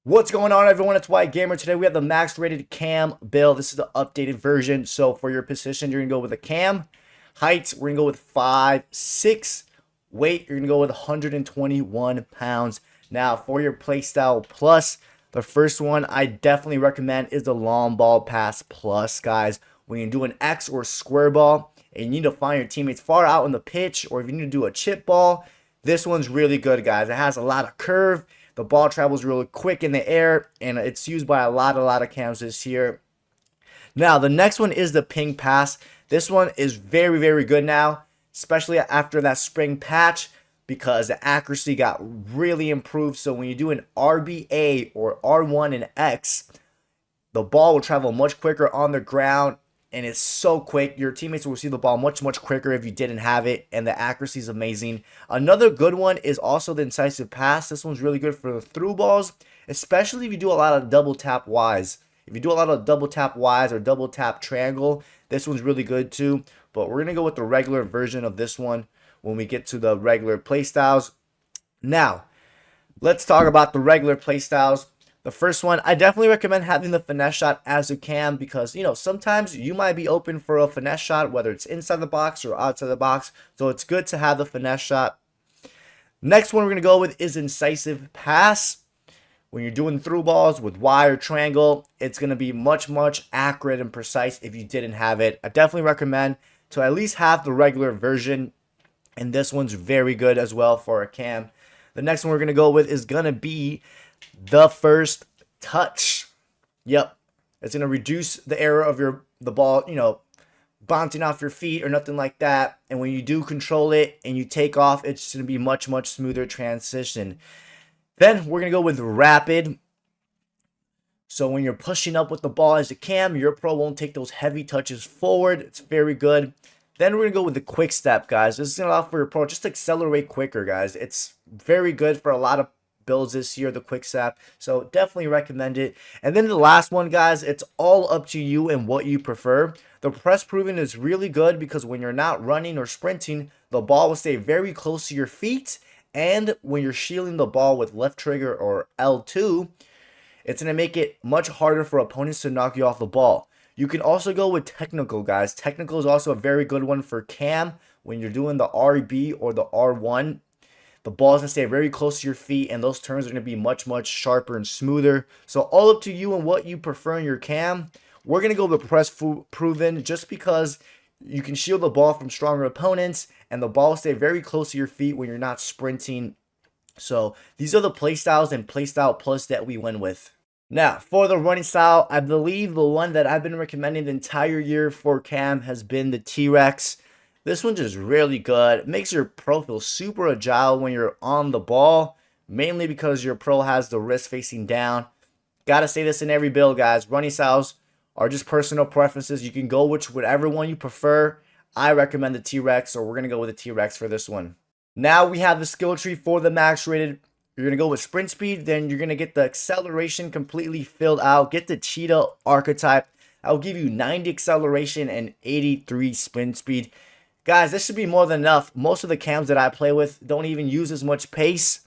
What's going on, everyone? It's White Gamer. Today we have the max rated cam build. This is the updated version. So for your position, you're gonna go with a cam. Height, we're gonna go with 5'6". Weight, you're gonna go with 121 pounds. Now for your PlayStyle Plus, the first one I definitely recommend is the Long Ball Pass Plus, guys. When you do an X or square ball and you need to find your teammates far out in the pitch, or if you need to do a chip ball, this one's really good, guys. It has a lot of curve. The ball travels really quick in the air, and it's used by a lot of cams this year. Now, the next one is the ping pass. This one is very good now, especially after that spring patch, because the accuracy got really improved. So when you do an RBA or R1 and X, the ball will travel much quicker on the ground, and it's so quick. Your teammates will receive the ball much quicker if you didn't have it, and the accuracy is amazing. Another good one is also the incisive pass. This one's really good for the through balls, especially if you do a lot of double tap Ys. If you do a lot of double tap Ys or double tap triangle, this one's really good too. But we're gonna go with the regular version of this one when we get to the regular playstyles. Now, let's talk about the regular playstyles. The first one, I definitely recommend having the finesse shot as a cam because, sometimes you might be open for a finesse shot, whether it's inside the box or outside the box. So it's good to have the finesse shot. Next one we're going to go with is incisive pass. When you're doing through balls with Y or triangle, it's going to be much accurate and precise if you didn't have it. I definitely recommend to at least have the regular version. And this one's very good as well for a cam. The next one we're going to go with is going to be the first touch. Yep, it's gonna reduce the error of the ball, bouncing off your feet or nothing like that. And when you do control it and you take off, it's gonna be much smoother transition. Then we're gonna go with rapid. So when you're pushing up with the ball as a cam, your pro won't take those heavy touches forward. It's very good. Then we're gonna go with the quick step, guys. This is gonna allow for your pro just to accelerate quicker, guys. It's very good for a lot of builds this year, the quick step, so definitely recommend it. And then the last one, guys, it's all up to you and what you prefer. The press proven is really good because when you're not running or sprinting, the ball will stay very close to your feet, and when you're shielding the ball with left trigger or L2, it's going to make it much harder for opponents to knock you off the ball. You can also go with technical, guys. Technical is also a very good one for cam when you're doing the RB or the R1. The ball is going to stay very close to your feet, and those turns are going to be much sharper and smoother. So all up to you and what you prefer in your cam. We're going to go with press proven just because you can shield the ball from stronger opponents, and the ball will stay very close to your feet when you're not sprinting. So these are the play styles and PlayStyle Plus that we went with. Now, for the running style, I believe the one that I've been recommending the entire year for cam has been the T-Rex. This one's just really good. It makes your pro feel super agile when you're on the ball, mainly because your pro has the wrist facing down. Gotta say this in every build, guys. Running styles are just personal preferences. You can go whatever one you prefer. I recommend the T-Rex, so we're gonna go with the T-Rex for this one. Now we have the skill tree for the max rated. You're gonna go with sprint speed, then you're gonna get the acceleration completely filled out. Get the cheetah archetype. I'll give you 90 acceleration and 83 sprint speed. Guys, this should be more than enough. Most of the cams that I play with don't even use as much pace,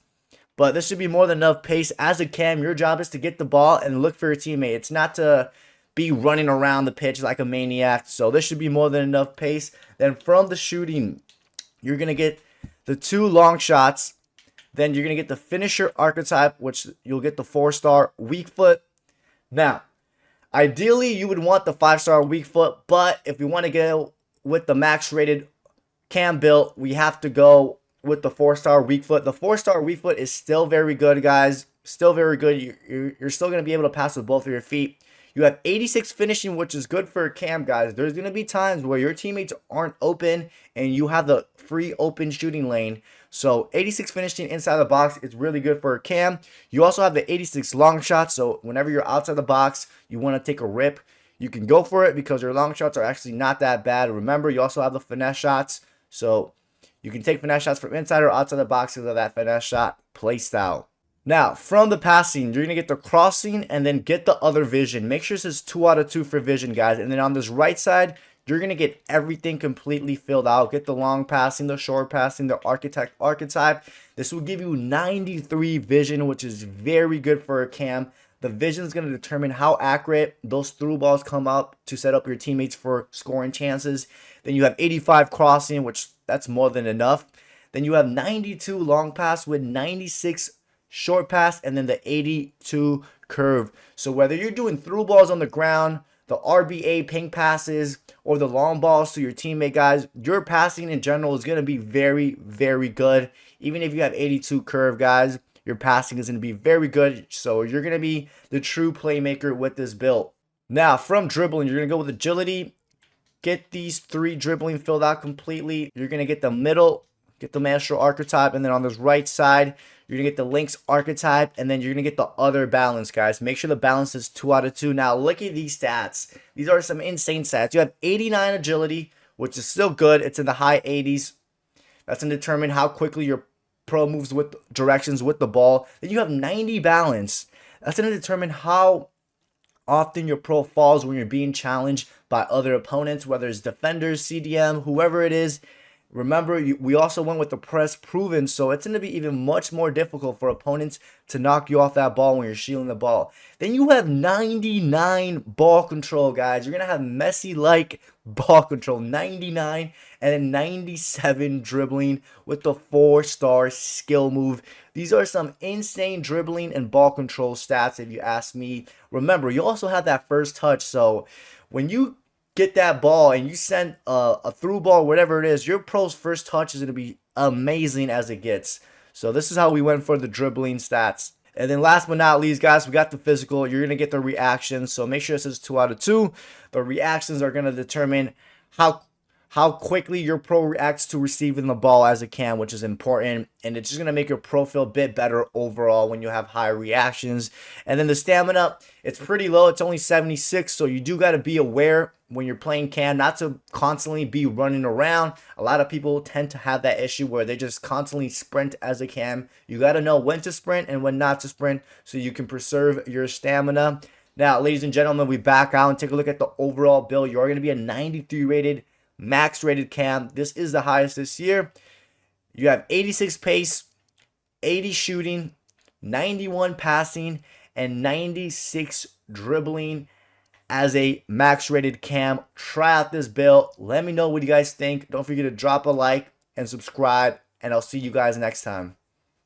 but this should be more than enough pace. As a cam, your job is to get the ball and look for your teammate. It's not to be running around the pitch like a maniac. So this should be more than enough pace. Then from the shooting, you're going to get the 2 long shots. Then you're going to get the finisher archetype, which you'll get the 4-star weak foot. Now, ideally, you would want the 5-star weak foot, but if you want to go with the max rated cam build, we have to go with the 4-star weak foot. The 4-star weak foot is still very good, guys. Still very good. You're still going to be able to pass with both of your feet. You have 86 finishing, which is good for a cam, guys. There's going to be times where your teammates aren't open and you have the free open shooting lane. So 86 finishing inside the box is really good for a cam. You also have the 86 long shots. So whenever you're outside the box, you want to take a rip, you can go for it because your long shots are actually not that bad. Remember, you also have the finesse shots. So you can take finesse shots from inside or outside the box because of that finesse shot play style. Now, from the passing, you're going to get the crossing and then get the other vision. Make sure this is 2 out of 2 for vision, guys. And then on this right side, you're going to get everything completely filled out. Get the long passing, the short passing, the archetype. This will give you 93 vision, which is very good for a cam. The vision is going to determine how accurate those through balls come up to set up your teammates for scoring chances. Then you have 85 crossing, which that's more than enough. Then you have 92 long pass with 96 short pass, and then the 82 curve. So whether you're doing through balls on the ground, the RBA ping passes, or the long balls to your teammate, guys, your passing in general is going to be very, very good. Even if you have 82 curve, guys, your passing is going to be very good. So you're going to be the true playmaker with this build. Now, from dribbling, you're going to go with agility. Get these 3 dribbling filled out completely. You're going to get the middle, get the maestro archetype, and then on this right side, you're going to get the links archetype, and then you're going to get the other balance, guys. Make sure the balance is 2 out of 2. Now, look at these stats. These are some insane stats. You have 89 agility, which is still good. It's in the high 80s. That's going to determine how quickly your pro moves with directions with the ball. Then you have 90 balance. That's going to determine how often your pro falls when you're being challenged by other opponents, whether it's defenders, CDM, whoever it is. Remember, we also went with the press proven, so it's going to be even much more difficult for opponents to knock you off that ball when you're shielding the ball. Then you have 99 ball control, guys. You're going to have Messi-like ball control, 99, and then 97 dribbling with the 4-star skill move. These are some insane dribbling and ball control stats, if you ask me. Remember, you also have that first touch, so when you get that ball and you send a through ball, whatever it is, your pro's first touch is going to be amazing as it gets. So this is how we went for the dribbling stats. And then last but not least, guys, we got the physical. You're going to get the reactions. So make sure it says 2 out of 2. The reactions are going to determine how quickly your pro reacts to receiving the ball as it can, which is important. And it's just going to make your pro feel a bit better overall when you have high reactions. And then the stamina, it's pretty low. It's only 76. So you do got to be aware when you're playing cam not to constantly be running around. A lot of people tend to have that issue where they just constantly sprint as a cam. You got to know when to sprint and when not to sprint so you can preserve your stamina. Now, ladies and gentlemen, we back out and take a look at the overall build. You're going to be a 93 rated, max rated cam. This is the highest this year. You have 86 pace, 80 shooting, 91 passing, and 96 dribbling as a max rated cam. Try out this build. Let me know what you guys think. Don't forget to drop a like and subscribe, and I'll see you guys next time.